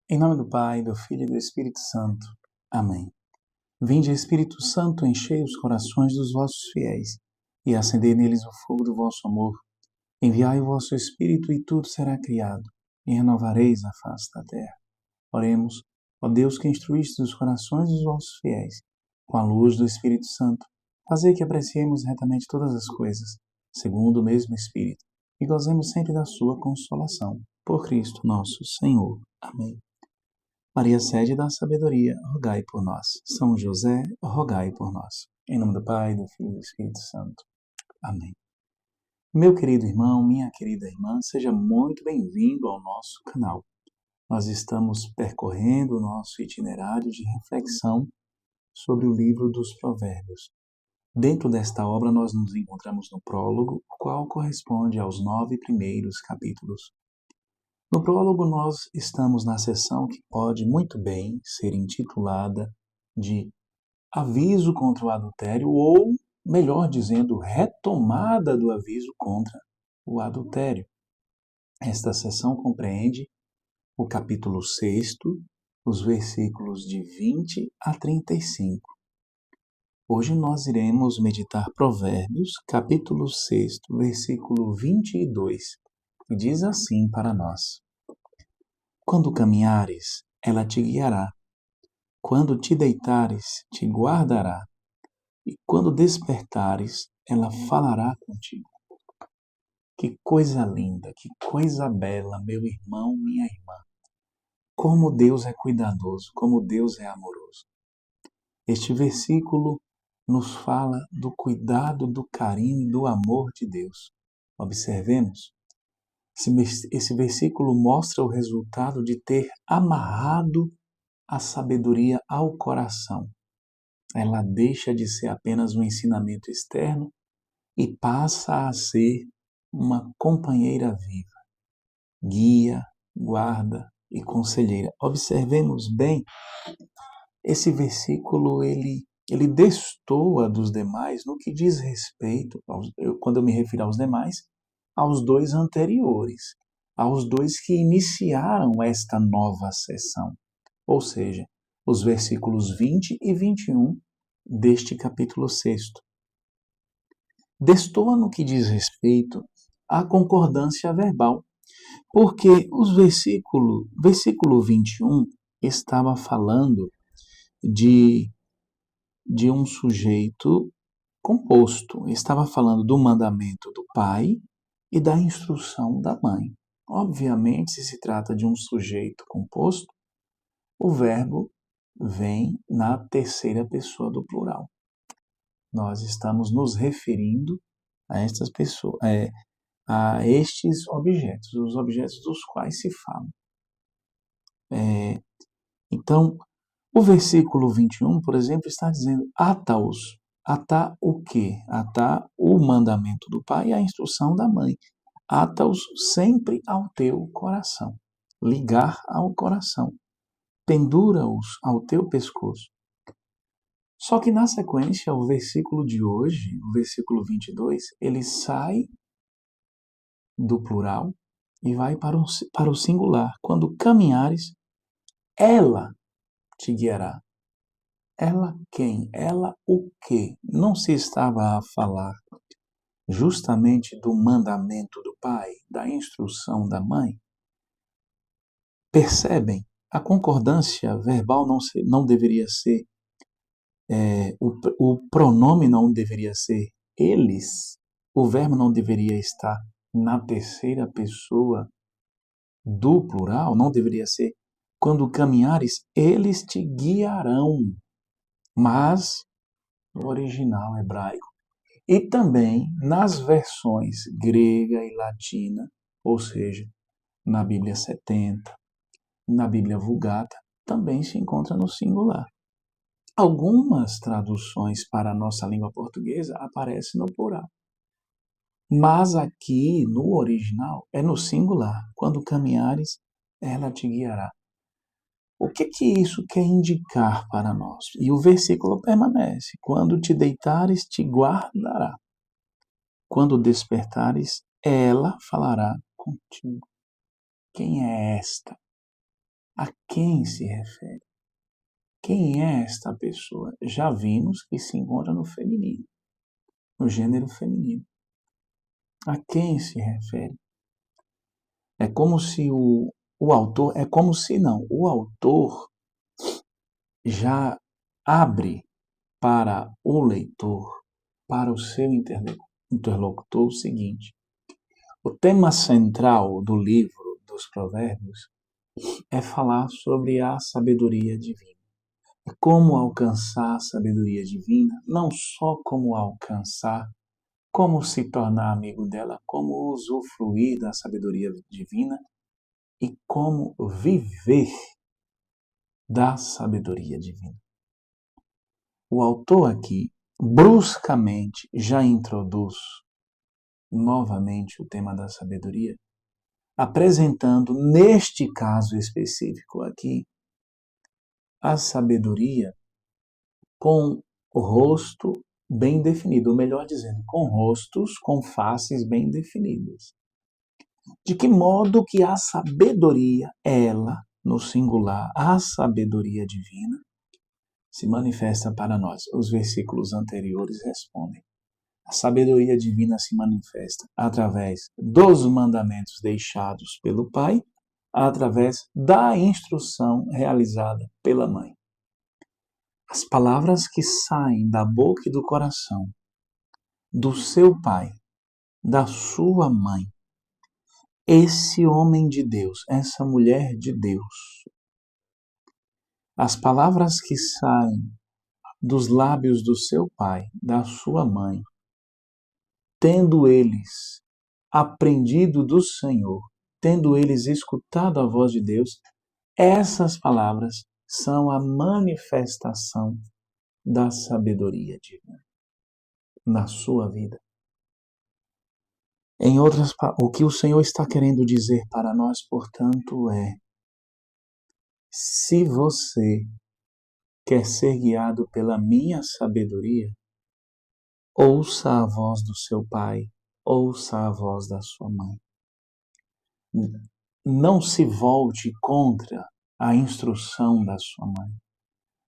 Em nome do Pai, do Filho e do Espírito Santo. Amém. Vinde, Espírito Santo, enchei os corações dos vossos fiéis e acendei neles o fogo do vosso amor. Enviai o vosso Espírito e tudo será criado, e renovareis a face da terra. Oremos, ó Deus que instruíste os corações dos vossos fiéis, com a luz do Espírito Santo, fazei que apreciemos retamente todas as coisas, segundo o mesmo Espírito, e gozemos sempre da sua consolação. Por Cristo nosso Senhor. Amém. Maria, sede da sabedoria, rogai por nós. São José, rogai por nós. Em nome do Pai, do Filho e do Espírito Santo. Amém. Meu querido irmão, minha querida irmã, seja muito bem-vindo ao nosso canal. Nós estamos percorrendo o nosso itinerário de reflexão sobre o livro dos Provérbios. Dentro desta obra, nós nos encontramos no prólogo, o qual corresponde aos 9 primeiros capítulos. No prólogo, nós estamos na seção que pode muito bem ser intitulada de Aviso contra o adultério, ou, melhor dizendo, retomada do aviso contra o adultério. Esta seção compreende o capítulo 6, os versículos de 20 a 35. Hoje nós iremos meditar Provérbios, capítulo 6, versículo 22, que diz assim para nós: Quando caminhares, ela te guiará. Quando te deitares, te guardará. E quando despertares, ela falará contigo. Que coisa linda, que coisa bela, meu irmão, minha irmã. Como Deus é cuidadoso, como Deus é amoroso. Este versículo nos fala do cuidado, do carinho e do amor de Deus. Observemos. Esse versículo mostra o resultado de ter amarrado a sabedoria ao coração. Ela deixa de ser apenas um ensinamento externo e passa a ser uma companheira viva, guia, guarda e conselheira. Observemos bem, esse versículo ele destoa dos demais no que diz respeito, quando eu me refiro aos demais, aos dois anteriores, aos dois que iniciaram esta nova sessão, ou seja, os versículos 20 e 21 deste capítulo 6. Destoa no que diz respeito à concordância verbal, porque versículo 21 estava falando de um sujeito composto, estava falando do mandamento do pai e da instrução da mãe. Obviamente, se se trata de um sujeito composto, o verbo vem na terceira pessoa do plural. Nós estamos nos referindo a estas pessoas, a estes objetos, os objetos dos quais se fala. Então, o versículo 21, por exemplo, está dizendo: ata-os. Atar o quê? Atar o mandamento do pai e a instrução da mãe. Ata-os sempre ao teu coração. Ligar ao coração. Pendura-os ao teu pescoço. Só que na sequência, o versículo de hoje, o versículo 22, ele sai do plural e vai para o singular. Quando caminhares, ela te guiará. Ela quem? Ela o quê? Não se estava a falar justamente do mandamento do pai, da instrução da mãe? Percebem? A concordância verbal não deveria ser, o pronome não deveria ser eles, o verbo não deveria estar na terceira pessoa do plural, não deveria ser quando caminhares, eles te guiarão. Mas no original hebraico e também nas versões grega e latina, ou seja, na Bíblia 70, na Bíblia Vulgata, também se encontra no singular. Algumas traduções para a nossa língua portuguesa aparecem no plural. Mas aqui, no original, é no singular. Quando caminhares, ela te guiará. O que isso quer indicar para nós? E o versículo permanece: quando te deitares, te guardará. Quando despertares, ela falará contigo. Quem é esta? A quem se refere? Quem é esta pessoa? Já vimos que se encontra no feminino, no gênero feminino. A quem se refere? É como se o autor, é como se não, o autor já abre para o leitor, para o seu interlocutor, o seguinte: o tema central do livro dos Provérbios é falar sobre a sabedoria divina. É como alcançar a sabedoria divina, não só como alcançar, como se tornar amigo dela, como usufruir da sabedoria divina e como viver da sabedoria divina. O autor aqui bruscamente já introduz novamente o tema da sabedoria, apresentando neste caso específico aqui a sabedoria com o rosto bem definido, ou melhor dizendo, com rostos, com faces bem definidas. De que modo que a sabedoria, ela, no singular, a sabedoria divina, se manifesta para nós? Os versículos anteriores respondem. A sabedoria divina se manifesta através dos mandamentos deixados pelo Pai, através da instrução realizada pela mãe. As palavras que saem da boca e do coração do seu pai, da sua mãe, esse homem de Deus, essa mulher de Deus, as palavras que saem dos lábios do seu pai, da sua mãe, tendo eles aprendido do Senhor, tendo eles escutado a voz de Deus, essas palavras são a manifestação da sabedoria divina na sua vida. Em outras palavras, o que o Senhor está querendo dizer para nós, portanto, é: se você quer ser guiado pela minha sabedoria, ouça a voz do seu pai, ouça a voz da sua mãe. Não se volte contra a instrução da sua mãe.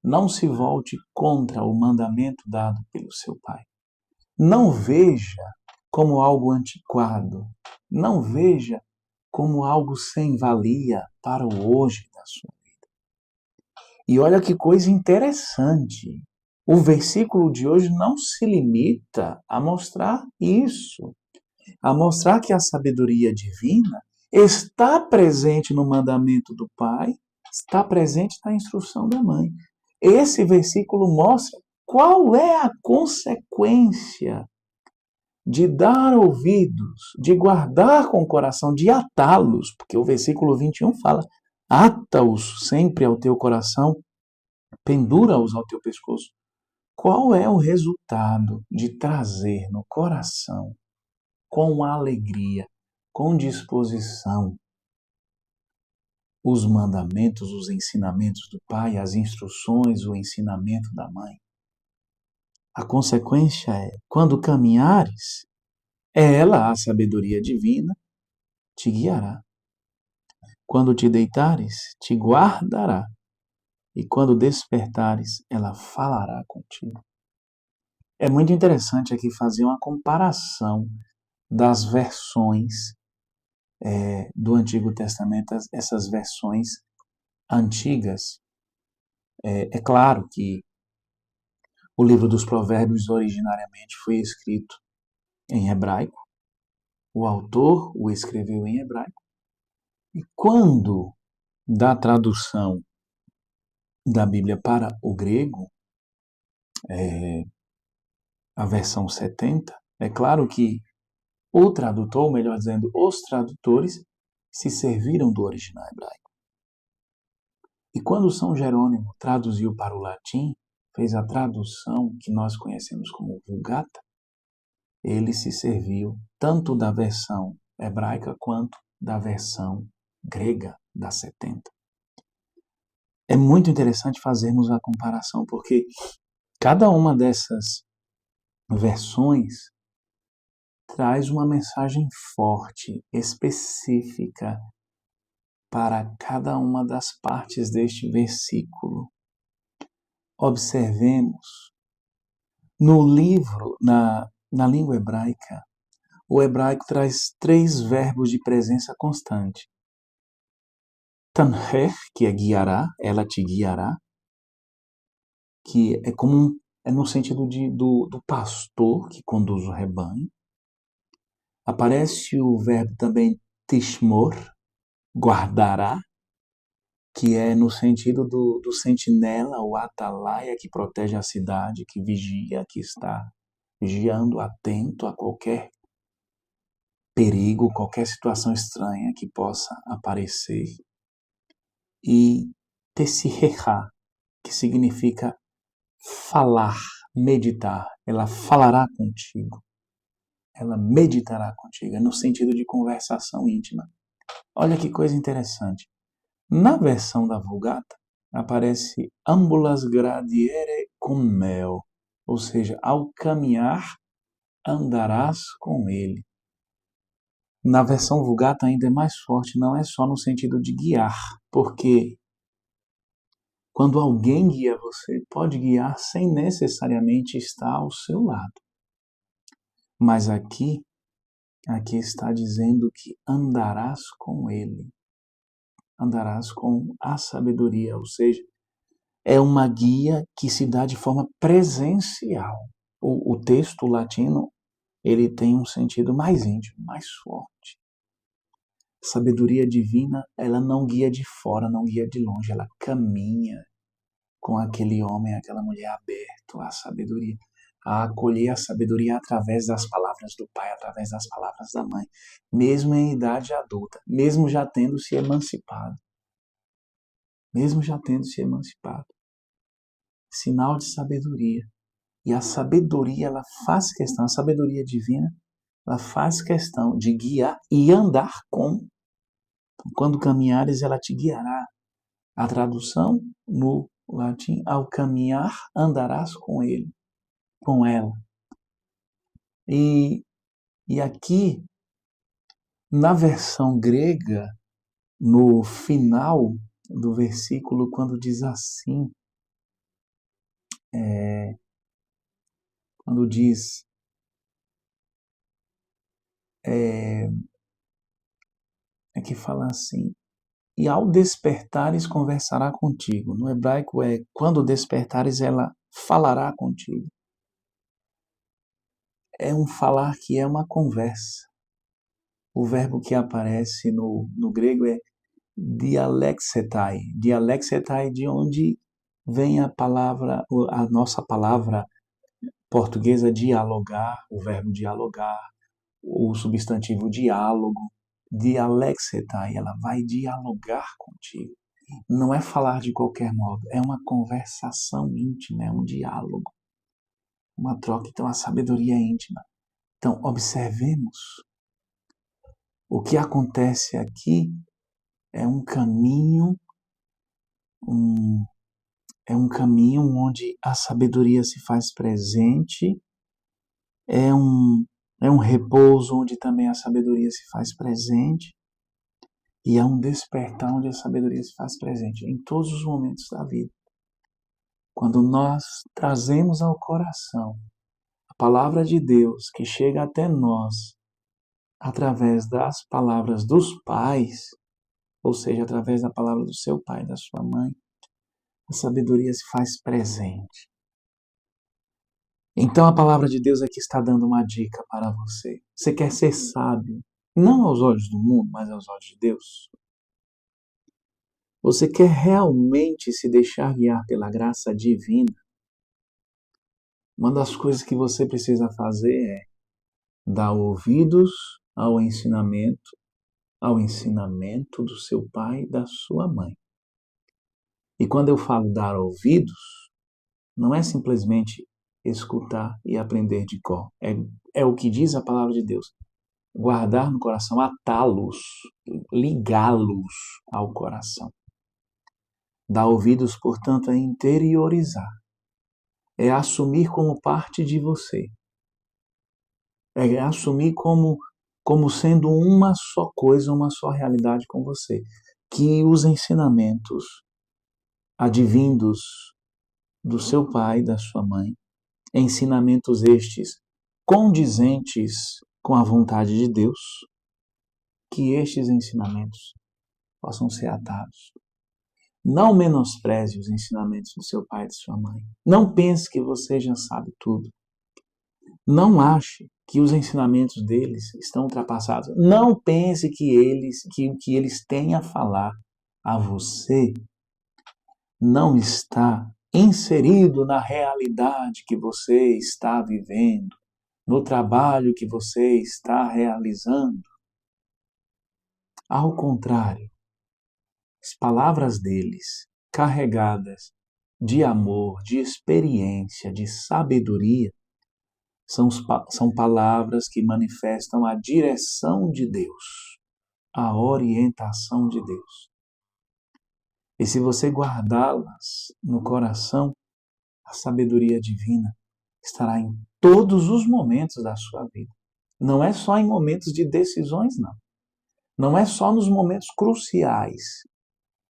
Não se volte contra o mandamento dado pelo seu pai. Não veja como algo antiquado. Não veja como algo sem valia para o hoje da sua vida. E olha que coisa interessante. O versículo de hoje não se limita a mostrar isso, a mostrar que a sabedoria divina está presente no mandamento do Pai, está presente na instrução da mãe. Esse versículo mostra qual é a consequência de dar ouvidos, de guardar com o coração, de atá-los, porque o versículo 21 fala: ata-os sempre ao teu coração, pendura-os ao teu pescoço. Qual é o resultado de trazer no coração, com alegria, com disposição, os mandamentos, os ensinamentos do Pai, as instruções, o ensinamento da mãe? A consequência é: quando caminhares, ela, a sabedoria divina, te guiará. Quando te deitares, te guardará. E quando despertares, ela falará contigo. É muito interessante aqui fazer uma comparação das versões do Antigo Testamento, essas versões antigas. É claro que o livro dos Provérbios originariamente foi escrito em hebraico. O autor o escreveu em hebraico. E quando da tradução da Bíblia para o grego, a versão 70, é claro que o tradutor, ou melhor dizendo, os tradutores, se serviram do original hebraico. E quando São Jerônimo traduziu para o latim, fez a tradução que nós conhecemos como Vulgata, ele se serviu tanto da versão hebraica quanto da versão grega da 70. É muito interessante fazermos a comparação, porque cada uma dessas versões traz uma mensagem forte, específica, para cada uma das partes deste versículo. Observemos. No livro, na língua hebraica, o hebraico traz 3 verbos de presença constante. Tanher, que é guiará, ela te guiará, que é no sentido do pastor que conduz o rebanho. Aparece o verbo também tishmor, guardará, que é no sentido do sentinela, o atalaia que protege a cidade, que vigia, que está vigiando, atento a qualquer perigo, qualquer situação estranha que possa aparecer. E tessirrechá, que significa falar, meditar. Ela falará contigo. Ela meditará contigo. É no sentido de conversação íntima. Olha que coisa interessante. Na versão da Vulgata, aparece ambulas gradiere com mel, ou seja, ao caminhar andarás com ele. Na versão Vulgata ainda é mais forte, não é só no sentido de guiar, porque quando alguém guia você, pode guiar sem necessariamente estar ao seu lado. Mas aqui está dizendo que andarás com ele. Andarás com a sabedoria, ou seja, é uma guia que se dá de forma presencial. O texto latino, ele tem um sentido mais íntimo, mais forte. Sabedoria divina, ela não guia de fora, não guia de longe, ela caminha com aquele homem, aquela mulher aberto à sabedoria, a acolher a sabedoria através das palavras do pai, através das palavras da mãe, mesmo em idade adulta, mesmo já tendo se emancipado. Mesmo já tendo se emancipado. Sinal de sabedoria. E a sabedoria, ela faz questão, a sabedoria divina, ela faz questão de guiar e andar com. Quando caminhares, ela te guiará. A tradução no latim, ao caminhar, andarás com ele, com ela. E aqui, na versão grega, no final do versículo, quando diz assim, quando diz que fala assim, e ao despertares conversará contigo. No hebraico é, quando despertares ela falará contigo. É um falar que é uma conversa. O verbo que aparece no grego é dialexetai. Dialexetai, de onde vem a nossa palavra portuguesa dialogar, o verbo dialogar, o substantivo diálogo. Dialexetai, ela vai dialogar contigo. Não é falar de qualquer modo, é uma conversação íntima, é um diálogo, uma troca, então a sabedoria é íntima. Então, observemos. O que acontece aqui é um caminho, onde a sabedoria se faz presente, é um repouso onde também a sabedoria se faz presente, e é um despertar onde a sabedoria se faz presente em todos os momentos da vida. Quando nós trazemos ao coração a palavra de Deus que chega até nós através das palavras dos pais, ou seja, através da palavra do seu pai, da sua mãe, a sabedoria se faz presente. Então a palavra de Deus aqui está dando uma dica para você. Você quer ser sábio, não aos olhos do mundo, mas aos olhos de Deus? Você quer realmente se deixar guiar pela graça divina? Uma das coisas que você precisa fazer é dar ouvidos ao ensinamento do seu pai e da sua mãe. E quando eu falo dar ouvidos, não é simplesmente escutar e aprender de cor. É o que diz a palavra de Deus. Guardar no coração, atá-los, ligá-los ao coração. Dar ouvidos, portanto, é interiorizar. É assumir como parte de você. É assumir como sendo uma só coisa, uma só realidade com você. que os ensinamentos advindos do seu pai e da sua mãe, ensinamentos estes condizentes com a vontade de Deus, que estes ensinamentos possam ser atados. Não menospreze os ensinamentos do seu pai e de sua mãe. Não pense que você já sabe tudo. Não ache que os ensinamentos deles estão ultrapassados. Não pense que eles têm a falar a você não está inserido na realidade que você está vivendo, no trabalho que você está realizando. Ao contrário, as palavras deles, carregadas de amor, de experiência, de sabedoria, são palavras que manifestam a direção de Deus, a orientação de Deus. E se você guardá-las no coração, a sabedoria divina estará em todos os momentos da sua vida. Não é só em momentos de decisões, não. Não é só nos momentos cruciais.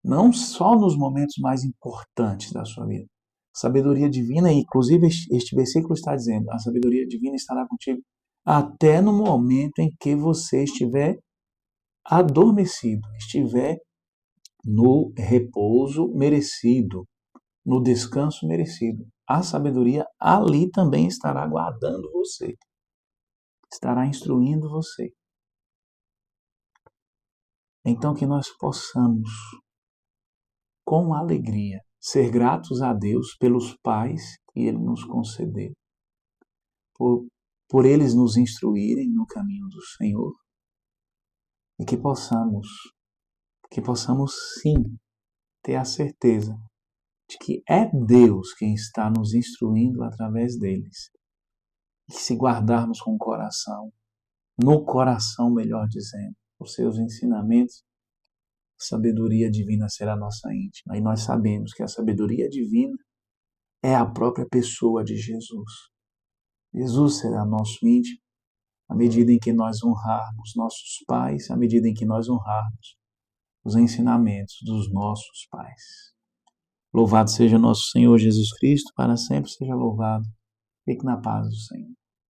Não só nos momentos mais importantes da sua vida. A sabedoria divina, inclusive este versículo está dizendo, a sabedoria divina estará contigo até no momento em que você estiver adormecido, estiver no repouso merecido, no descanso merecido. A sabedoria ali também estará guardando você, estará instruindo você. Então que nós possamos, com alegria, ser gratos a Deus pelos pais que Ele nos concedeu, por eles nos instruírem no caminho do Senhor, e que possamos sim ter a certeza de que é Deus quem está nos instruindo através deles. E se guardarmos com o coração, no coração, melhor dizendo, os seus ensinamentos, a sabedoria divina será nossa íntima. E nós sabemos que a sabedoria divina é a própria pessoa de Jesus. Jesus será nosso íntimo à medida em que nós honrarmos nossos pais, à medida em que nós honrarmos os ensinamentos dos nossos pais. Louvado seja nosso Senhor Jesus Cristo, para sempre seja louvado. Fique na paz do Senhor.